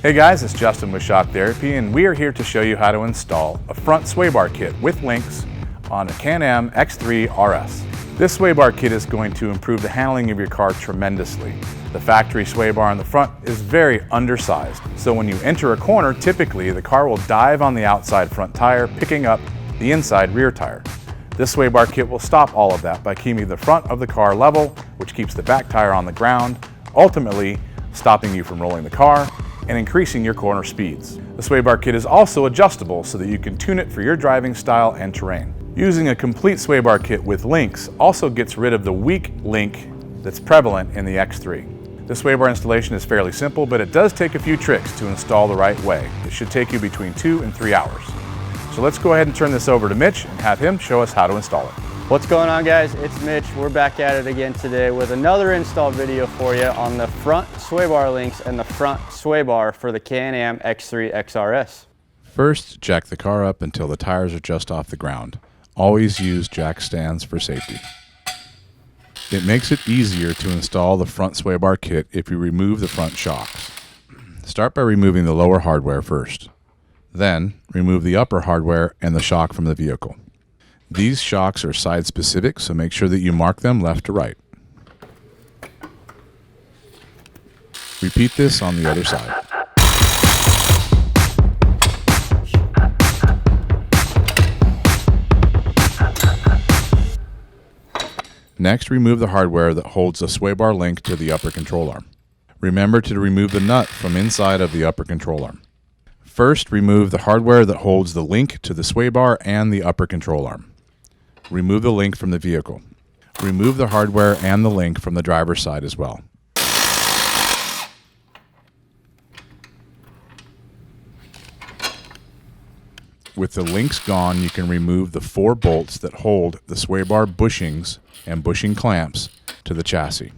Hey guys, it's Justin with Shock Therapy, and we are here to show you how to install a front sway bar kit with links on a Can-Am X3 RS. This sway bar kit is going to improve the handling of your car tremendously. The factory sway bar on the front is very undersized, so when you enter a corner, typically the car will dive on the outside front tire, picking up the inside rear tire. This sway bar kit will stop all of that by keeping the front of the car level, which keeps the back tire on the ground, ultimately stopping you from rolling the car and increasing your corner speeds. The sway bar kit is also adjustable so that you can tune it for your driving style and terrain. Using a complete sway bar kit with links also gets rid of the weak link that's prevalent in the X3. The sway bar installation is fairly simple, but it does take a few tricks to install the right way. It should take you between 2 and 3 hours. So let's go ahead and turn this over to Mitch and have him show us how to install it. What's going on, guys? It's Mitch. We're back at it again today with another install video for you on the front sway bar links and the front sway bar for the Can-Am X3 XRS. First, jack the car up until the tires are just off the ground. Always use jack stands for safety. It makes it easier to install the front sway bar kit if you remove the front shocks. Start by removing the lower hardware first. Then, remove the upper hardware and the shock from the vehicle. These shocks are side specific, so make sure that you mark them left to right. Repeat this on the other side. Next, remove the hardware that holds the sway bar link to the upper control arm. Remember to remove the nut from inside of the upper control arm. First, remove the hardware that holds the link to the sway bar and the upper control arm. Remove the link from the vehicle. Remove the hardware and the link from the driver's side as well. With the links gone, you can remove the 4 bolts that hold the sway bar bushings and bushing clamps to the chassis.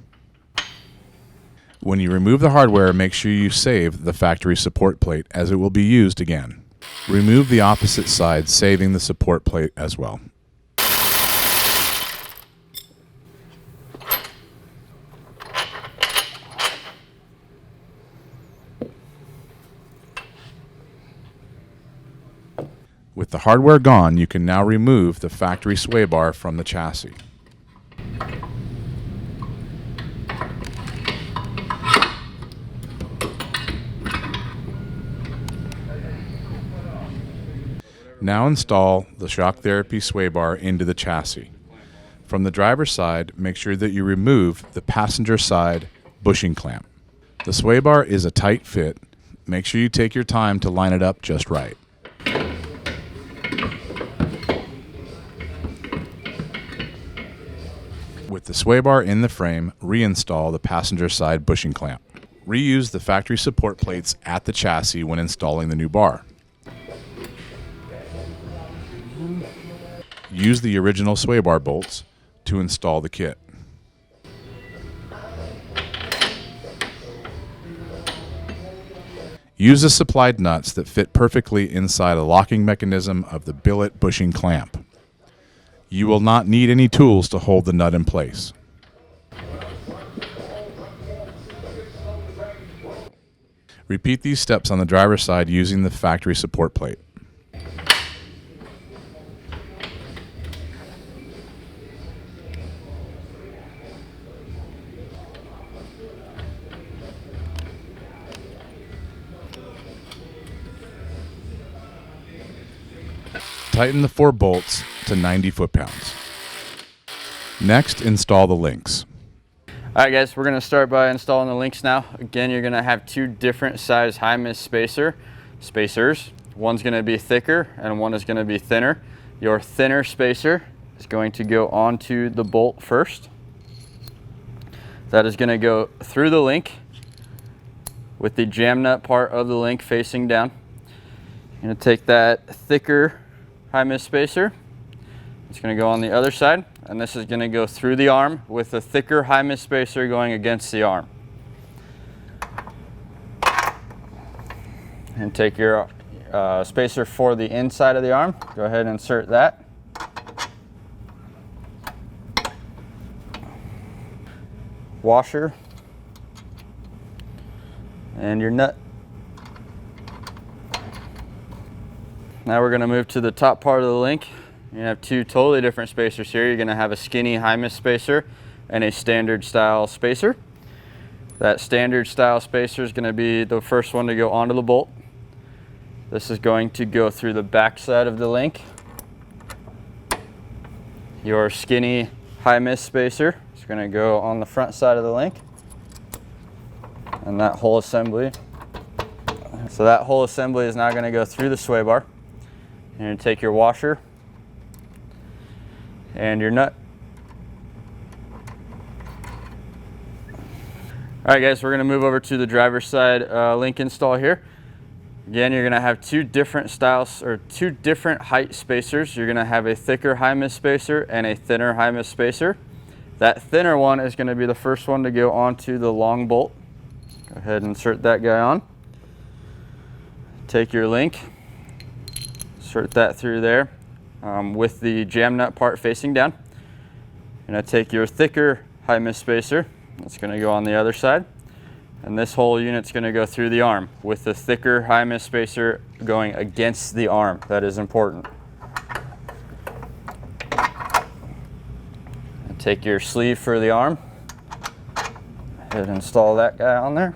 When you remove the hardware, make sure you save the factory support plate as it will be used again. Remove the opposite side, saving the support plate as well. With the hardware gone, you can now remove the factory sway bar from the chassis. Now install the Shock Therapy sway bar into the chassis. From the driver's side, make sure that you remove the passenger side bushing clamp. The sway bar is a tight fit. Make sure you take your time to line it up just right. With the sway bar in the frame, reinstall the passenger side bushing clamp. Reuse the factory support plates at the chassis when installing the new bar. Use the original sway bar bolts to install the kit. Use the supplied nuts that fit perfectly inside a locking mechanism of the billet bushing clamp. You will not need any tools to hold the nut in place. Repeat these steps on the driver's side using the factory support plate. Tighten the 4 bolts to 90 foot-pounds. Next, install the links. All right, guys, we're going to start by installing the links now. Again, you're going to have 2 different size high-miss spacers. One's going to be thicker and one is going to be thinner. Your thinner spacer is going to go onto the bolt first. That is going to go through the link with the jam nut part of the link facing down. You're going to take that thicker high-miss spacer. It's going to go on the other side, and this is going to go through the arm with the thicker high-miss spacer going against the arm. And take your spacer for the inside of the arm. Go ahead and insert that. Washer and your nut Now we're gonna move to the top part of the link. You have two totally different spacers here. You're gonna have a skinny high miss spacer and a standard style spacer. That standard style spacer is gonna be the first one to go onto the bolt. This is going to go through the back side of the link. Your skinny high miss spacer is going to go on the front side of the link. And that whole assembly. So that whole assembly is now going to go through the sway bar. You're going to take your washer and your nut. All right, guys, we're going to move over to the driver's side link install here. Again, you're going to have two different styles or two different height spacers. You're going to have a thicker high miss spacer and a thinner high miss spacer. That thinner one is going to be the first one to go onto the long bolt. Go ahead and insert that guy on. Take your link, insert that through there with the jam nut part facing down. You're going to take your thicker high miss spacer. That's going to go on the other side. And this whole unit's going to go through the arm with the thicker high miss spacer going against the arm. That is important. And take your sleeve for the arm. And install that guy on there.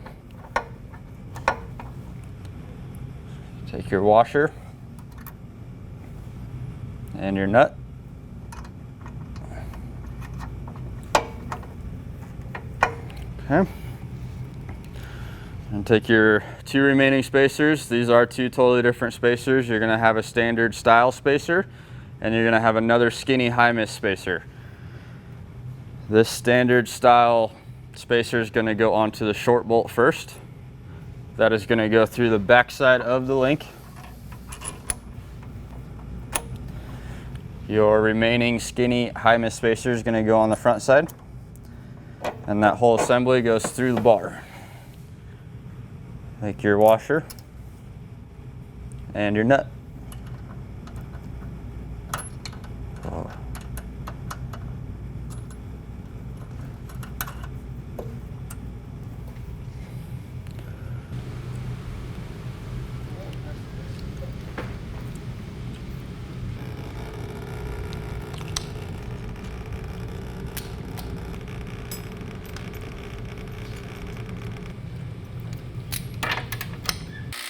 Take your washer and your nut. Okay. And take your two remaining spacers. These are two totally different spacers. You're going to have a standard style spacer and you're going to have another skinny high miss spacer. This standard style spacer is going to go onto the short bolt first. That is going to go through the back side of the link. Your remaining skinny high miss spacer is going to go on the front side. And that whole assembly goes through the bar. Take your washer and your nut.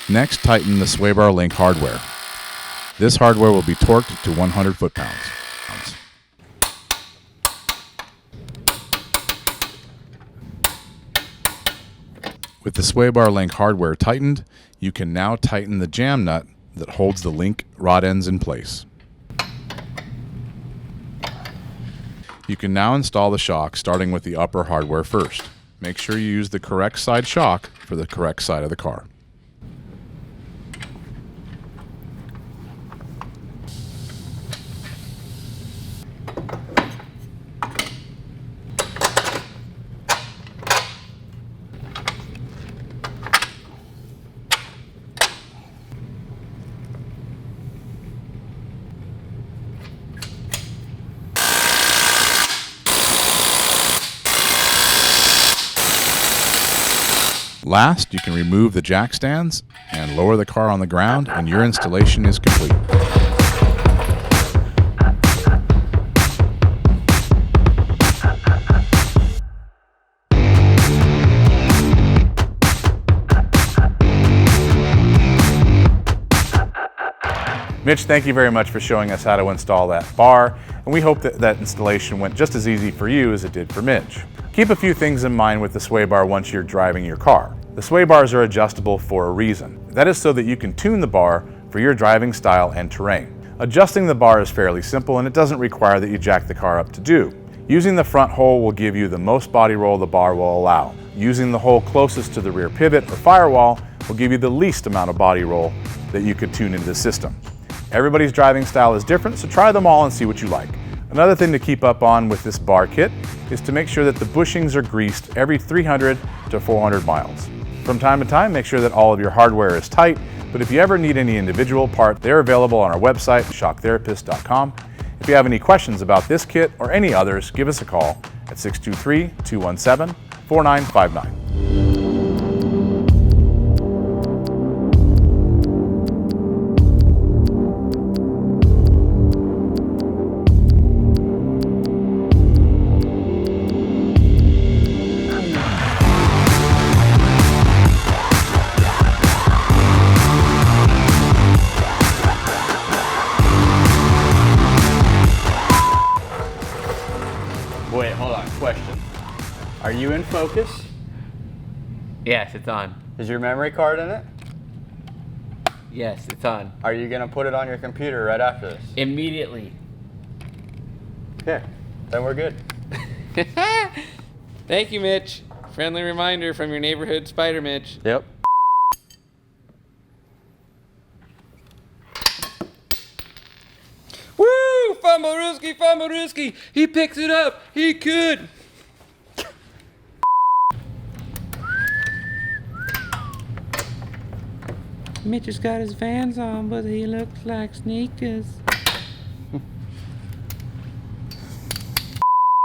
Next, tighten the sway bar link hardware. This hardware will be torqued to 100 foot-pounds. With the sway bar link hardware tightened, you can now tighten the jam nut that holds the link rod ends in place. You can now install the shock, starting with the upper hardware first. Make sure you use the correct side shock for the correct side of the car. Last, you can remove the jack stands and lower the car on the ground, and your installation is complete. Mitch, thank you very much for showing us how to install that bar, and we hope that that installation went just as easy for you as it did for Mitch. Keep a few things in mind with the sway bar once you're driving your car. The sway bars are adjustable for a reason. That is so that you can tune the bar for your driving style and terrain. Adjusting the bar is fairly simple and it doesn't require that you jack the car up to do. Using the front hole will give you the most body roll the bar will allow. Using the hole closest to the rear pivot or firewall will give you the least amount of body roll that you could tune into the system. Everybody's driving style is different, so try them all and see what you like. Another thing to keep up on with this bar kit is to make sure that the bushings are greased every 300 to 400 miles. From time to time, make sure that all of your hardware is tight, but if you ever need any individual part, they're available on our website, shocktherapist.com. If you have any questions about this kit or any others, give us a call at 623-217-4959. Are you in focus? Yes, it's on. Is your memory card in it? Yes, it's on. Are you gonna put it on your computer right after this? Immediately. Okay, then we're good. Thank you, Mitch. Friendly reminder from your neighborhood Spider Mitch. Yep. Woo! Fumblerooski! He picks it up. He could. Mitch has got his Vans on, but he looks like sneakers.